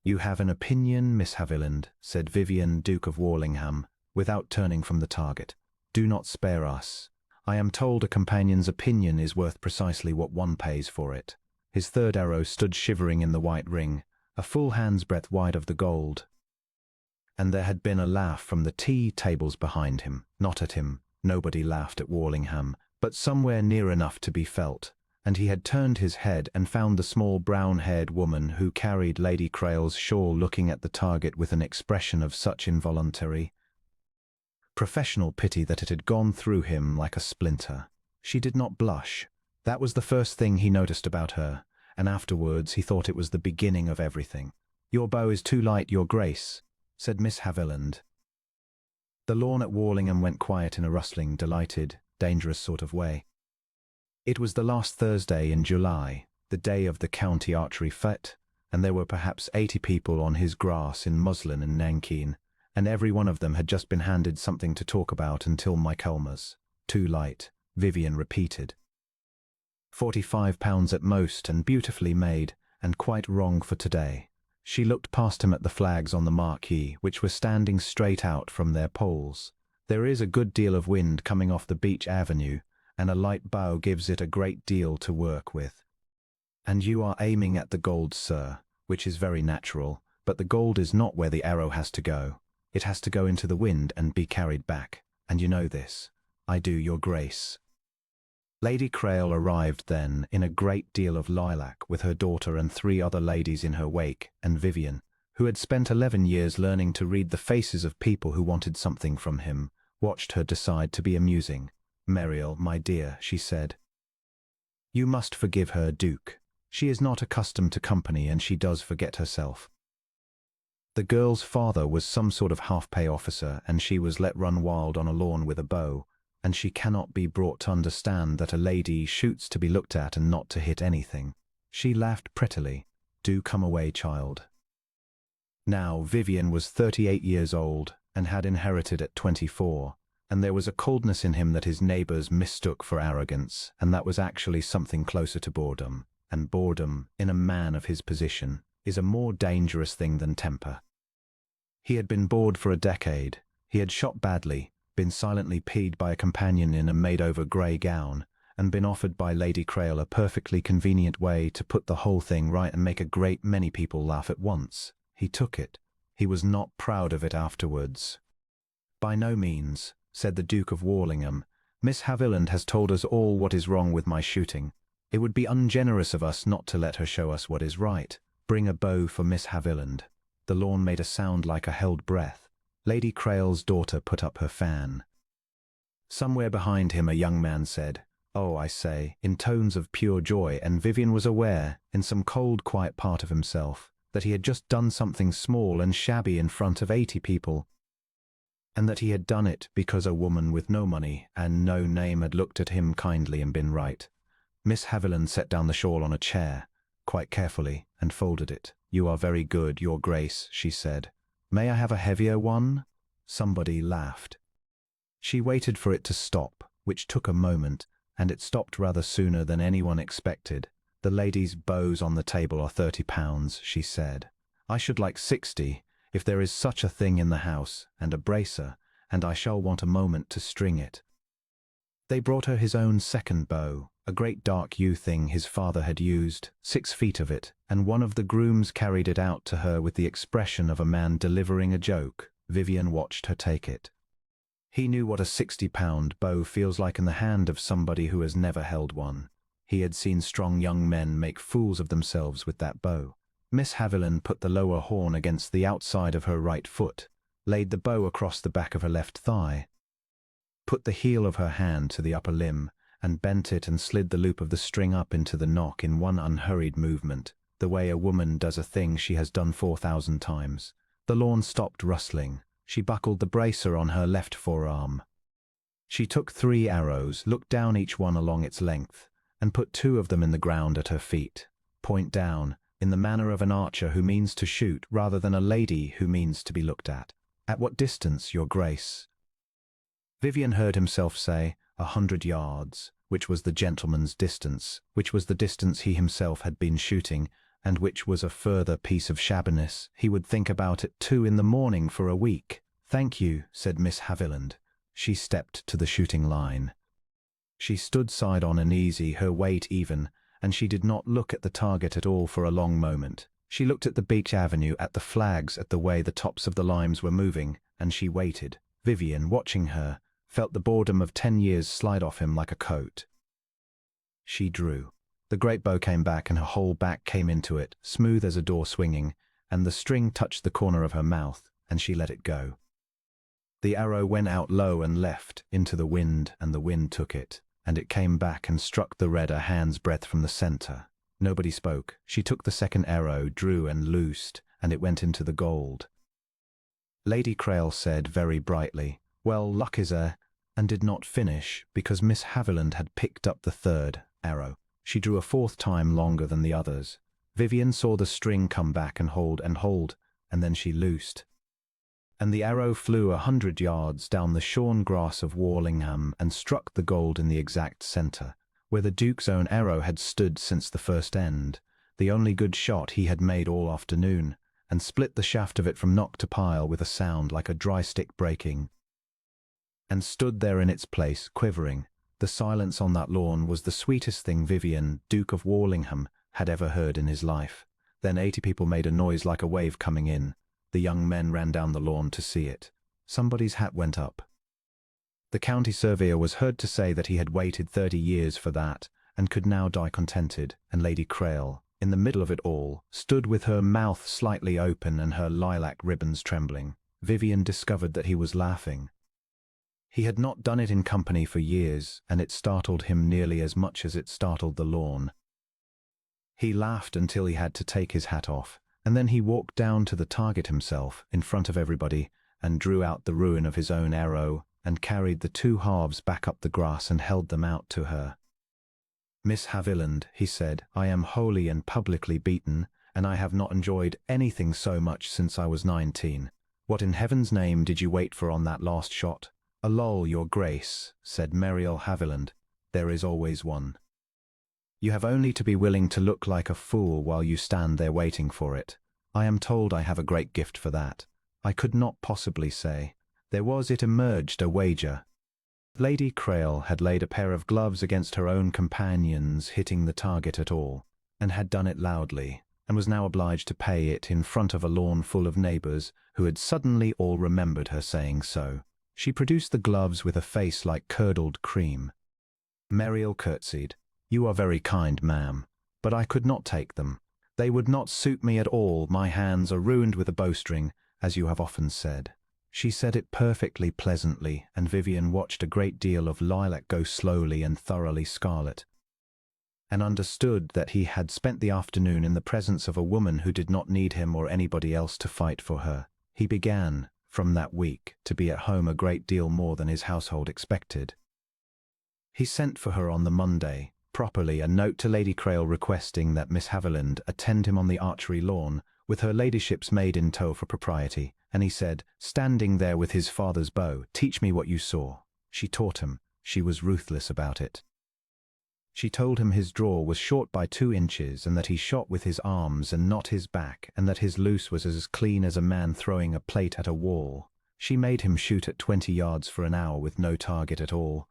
"You have an opinion, Miss Haviland," said Vivian, Duke of Warlingham, without turning from the target. "Do not spare us. I am told a companion's opinion is worth precisely what one pays for it." His third arrow stood shivering in the white ring, a full hand's breadth wide of the gold. And there had been a laugh from the tea tables behind him, not at him. Nobody laughed at Warlingham, but somewhere near enough to be felt, and he had turned his head and found the small brown-haired woman who carried Lady Crail's shawl looking at the target with an expression of such involuntary, professional pity that it had gone through him like a splinter. She did not blush. That was the first thing he noticed about her, and afterwards he thought it was the beginning of everything. "Your bow is too light, Your Grace," said Miss Haviland. The lawn at Warlingham went quiet in a rustling, delighted, dangerous sort of way. It was the last Thursday in July, the day of the county archery fête, and there were perhaps 80 people on his grass in muslin and nankeen, and every one of them had just been handed something to talk about until Michaelmas. "Too light," Vivian repeated. £45 at most, and beautifully made, and quite wrong for today. She looked past him at the flags on the marquee, which were standing straight out from their poles. There is a good deal of wind coming off the beach avenue, and a light bow gives it a great deal to work with. "And you are aiming at the gold, sir, which is very natural, but the gold is not where the arrow has to go. It has to go into the wind and be carried back, and you know this." "I do, Your Grace." Lady Crail arrived then in a great deal of lilac with her daughter and 3 other ladies in her wake, and Vivian, who had spent 11 years learning to read the faces of people who wanted something from him, watched her decide to be amusing. "Muriel, my dear," she said, "you must forgive her, Duke. She is not accustomed to company and she does forget herself. The girl's father was some sort of half-pay officer and she was let run wild on a lawn with a bow, and she cannot be brought to understand that a lady shoots to be looked at and not to hit anything." She laughed prettily. "Do come away, child." Now, Vivian was 38 years old and had inherited at 24, and there was a coldness in him that his neighbours mistook for arrogance, and that was actually something closer to boredom, and boredom, in a man of his position, is a more dangerous thing than temper. He had been bored for a decade. He had shot badly, been silently peed by a companion in a made-over grey gown, and been offered by Lady Crail a perfectly convenient way to put the whole thing right and make a great many people laugh at once. He took it. He was not proud of it afterwards. "By no means," said the Duke of Warlingham. "Miss Haviland has told us all what is wrong with my shooting. It would be ungenerous of us not to let her show us what is right. Bring a bow for Miss Haviland." The lawn made a sound like a held breath. Lady Crail's daughter put up her fan. Somewhere behind him a young man said, "Oh, I say," in tones of pure joy, and Vivian was aware, in some cold, quiet part of himself, that he had just done something small and shabby in front of 80 people, and that he had done it because a woman with no money and no name had looked at him kindly and been right. Miss Haviland set down the shawl on a chair, quite carefully, and folded it. "You are very good, Your Grace," she said. "May I have a heavier one?" Somebody laughed. She waited for it to stop, which took a moment, and it stopped rather sooner than anyone expected. "The ladies' bows on the table are £30, she said. "I should like 60, if there is such a thing in the house, and a bracer, and I shall want a moment to string it." They brought her his own second bow, a great dark yew thing his father had used, 6 feet of it, and one of the grooms carried it out to her with the expression of a man delivering a joke. Vivian watched her take it. He knew what a £60 bow feels like in the hand of somebody who has never held one. He had seen strong young men make fools of themselves with that bow. Miss Haviland put the lower horn against the outside of her right foot, laid the bow across the back of her left thigh, put the heel of her hand to the upper limb, and bent it and slid the loop of the string up into the nock in one unhurried movement, the way a woman does a thing she has done 4,000 times. The lawn stopped rustling. She buckled the bracer on her left forearm. She took 3 arrows, looked down each one along its length, and put 2 of them in the ground at her feet, point down, in the manner of an archer who means to shoot rather than a lady who means to be looked at. "At what distance, Your Grace?" Vivian heard himself say, 100 yards, which was the gentleman's distance, which was the distance he himself had been shooting, and which was a further piece of shabbiness, he would think about at 2 in the morning for a week. "Thank you," said Miss Haviland. She stepped to the shooting line. She stood side on uneasy, her weight even, and she did not look at the target at all for a long moment. She looked at the beach avenue, at the flags, at the way the tops of the limes were moving, and she waited. Vivian, watching her, felt the boredom of 10 years slide off him like a coat. She drew. The great bow came back and her whole back came into it, smooth as a door swinging, and the string touched the corner of her mouth, and she let it go. The arrow went out low and left, into the wind, and the wind took it, and it came back and struck the red a hand's breadth from the center. Nobody spoke. She took the second arrow, drew and loosed, and it went into the gold. Lady Crail said very brightly, "Well, luck is and did not finish, because Miss Haviland had picked up the third arrow. She drew a fourth time longer than the others. Vivian saw the string come back and hold, and then she loosed. And the arrow flew 100 yards down the shorn grass of Warlingham and struck the gold in the exact center, where the Duke's own arrow had stood since the first end, the only good shot he had made all afternoon, and split the shaft of it from nock to pile with a sound like a dry stick breaking, and stood there in its place, quivering. The silence on that lawn was the sweetest thing Vivian, Duke of Warlingham, had ever heard in his life. Then 80 people made a noise like a wave coming in. The young men ran down the lawn to see it. Somebody's hat went up. The county surveyor was heard to say that he had waited 30 years for that, and could now die contented, and Lady Crail, in the middle of it all, stood with her mouth slightly open and her lilac ribbons trembling. Vivian discovered that he was laughing. He had not done it in company for years, and it startled him nearly as much as it startled the lawn. He laughed until he had to take his hat off, and then he walked down to the target himself, in front of everybody, and drew out the ruin of his own arrow, and carried the 2 halves back up the grass and held them out to her. "Miss Haviland," he said, "I am wholly and publicly beaten, and I have not enjoyed anything so much since I was 19. What in heaven's name did you wait for on that last shot?" "A lull, your grace," said Muriel Haviland. "There is always one. You have only to be willing to look like a fool while you stand there waiting for it. I am told I have a great gift for that. I could not possibly say. There was, it emerged, a wager." Lady Crail had laid a pair of gloves against her own companion's hitting the target at all, and had done it loudly, and was now obliged to pay it in front of a lawn full of neighbours who had suddenly all remembered her saying so. She produced the gloves with a face like curdled cream. Muriel curtsied. "You are very kind, ma'am, but I could not take them. They would not suit me at all. My hands are ruined with a bowstring, as you have often said." She said it perfectly pleasantly, and Vivian watched a great deal of lilac go slowly and thoroughly scarlet, and understood that he had spent the afternoon in the presence of a woman who did not need him or anybody else to fight for her. He began, from that week, to be at home a great deal more than his household expected. He sent for her on the Monday, properly, a note to Lady Crail requesting that Miss Haviland attend him on the Archery lawn, with her ladyship's maid in tow for propriety, and he said, standing there with his father's bow, "Teach me what you saw." She taught him. She was ruthless about it. She told him his draw was short by 2 inches, and that he shot with his arms and not his back, and that his loose was as clean as a man throwing a plate at a wall. She made him shoot at 20 yards for an hour with no target at all.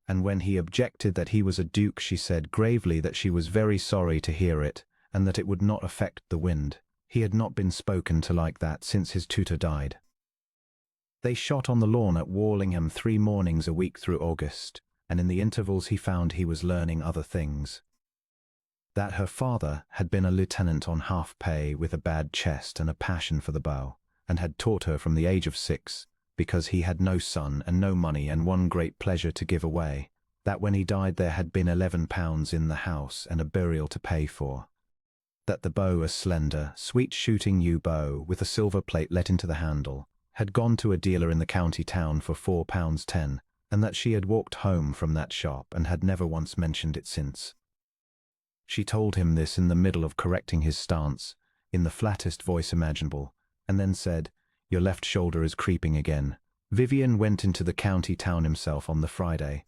And when he objected that he was a duke, she said gravely that she was very sorry to hear it, and that it would not affect the wind. He had not been spoken to like that since his tutor died. They shot on the lawn at Warlingham 3 mornings a week through August, and in the intervals he found he was learning other things. That her father had been a lieutenant on half pay with a bad chest and a passion for the bow, and had taught her from the age of 6, because he had no son and no money and one great pleasure to give away, that when he died there had been £11 in the house and a burial to pay for. That the bow, a slender, sweet-shooting yew bow with a silver plate let into the handle, had gone to a dealer in the county town for £4.10, and that she had walked home from that shop and had never once mentioned it since. She told him this in the middle of correcting his stance, in the flattest voice imaginable, and then said, "Your left shoulder is creeping again." Vivian went into the county town himself on the Friday.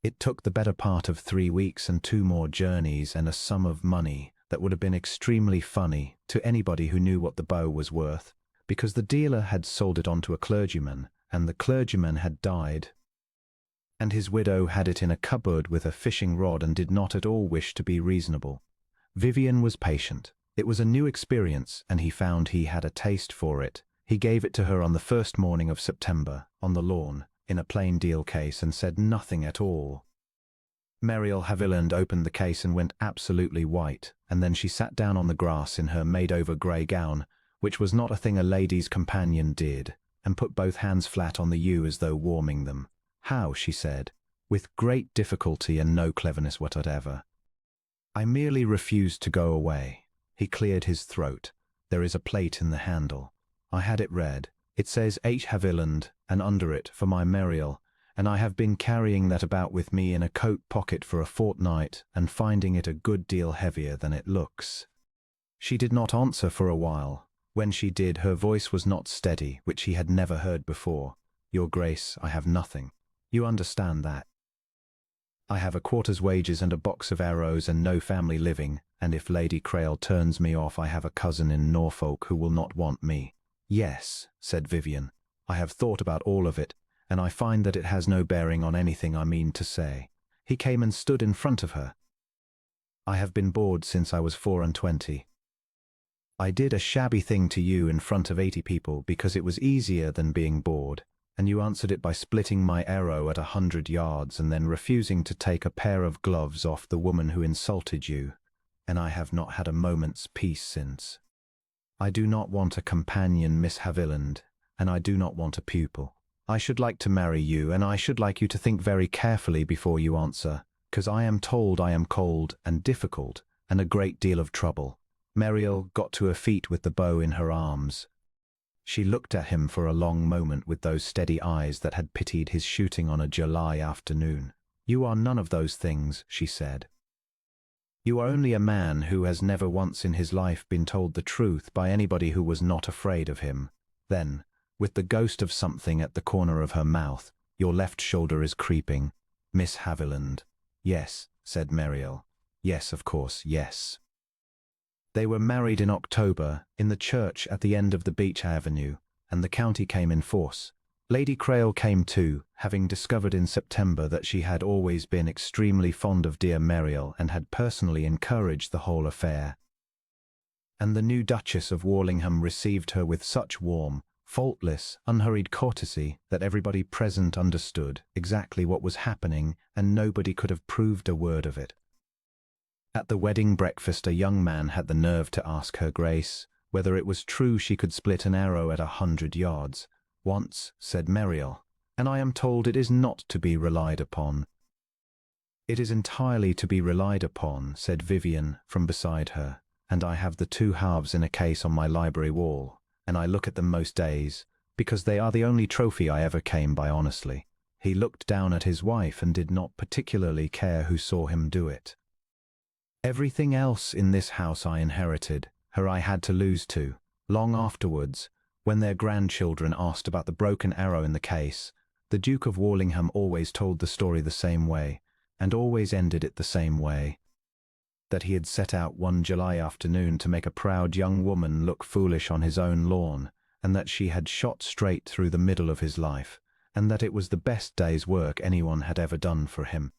It took the better part of 3 weeks and 2 more journeys and a sum of money, that would have been extremely funny to anybody who knew what the bow was worth, because the dealer had sold it on to a clergyman, and the clergyman had died, and his widow had it in a cupboard with a fishing rod and did not at all wish to be reasonable. Vivian was patient. It was a new experience, and he found he had a taste for it. He gave it to her on the first morning of September, on the lawn, in a plain deal case, and said nothing at all. Mariel Haviland opened the case and went absolutely white, and then she sat down on the grass in her made-over grey gown, which was not a thing a lady's companion did, and put both hands flat on the yew as though warming them. "How?" she said, with great difficulty and no cleverness whatever. "I merely refused to go away." He cleared his throat. "There is a plate in the handle. I had it read. It says H. Haviland, and under it, for my Mariel, and I have been carrying that about with me in a coat pocket for a fortnight, and finding it a good deal heavier than it looks." She did not answer for a while. When she did, her voice was not steady, which he had never heard before. "Your Grace, I have nothing. You understand that. I have a quarter's wages and a box of arrows and no family living, and if Lady Crail turns me off, I have a cousin in Norfolk who will not want me." "Yes," said Vivian, "I have thought about all of it, and I find that it has no bearing on anything I mean to say." He came and stood in front of her. "I have been bored since I was 24. I did a shabby thing to you in front of 80 people because it was easier than being bored, and you answered it by splitting my arrow at 100 yards and then refusing to take a pair of gloves off the woman who insulted you, and I have not had a moment's peace since. I do not want a companion, Miss Haviland, and I do not want a pupil. I should like to marry you, and I should like you to think very carefully before you answer, because I am told I am cold and difficult and a great deal of trouble." Mariel got to her feet with the bow in her arms. She looked at him for a long moment with those steady eyes that had pitied his shooting on a July afternoon. "You are none of those things," she said. "You are only a man who has never once in his life been told the truth by anybody who was not afraid of him." Then, with the ghost of something at the corner of her mouth, "Your left shoulder is creeping, Miss Haviland." "Yes," said Mariel. "Yes, of course, yes." They were married in October, in the church at the end of the beach avenue, and the county came in force. Lady Crail came too, having discovered in September that she had always been extremely fond of dear Mariel and had personally encouraged the whole affair. And the new Duchess of Warlingham received her with such warm, faultless, unhurried courtesy that everybody present understood exactly what was happening, and nobody could have proved a word of it. At the wedding breakfast, a young man had the nerve to ask her Grace whether it was true she could split an arrow at 100 yards. "Once," said Mariel, "and I am told it is not to be relied upon." "It is entirely to be relied upon," said Vivian from beside her, "and I have the 2 halves in a case on my library wall, and I look at them most days, because they are the only trophy I ever came by honestly." He looked down at his wife and did not particularly care who saw him do it. "Everything else in this house I inherited, her I had to lose to." Long afterwards, when their grandchildren asked about the broken arrow in the case, the Duke of Warlingham always told the story the same way, and always ended it the same way. That he had set out one July afternoon to make a proud young woman look foolish on his own lawn, and that she had shot straight through the middle of his life, and that it was the best day's work anyone had ever done for him.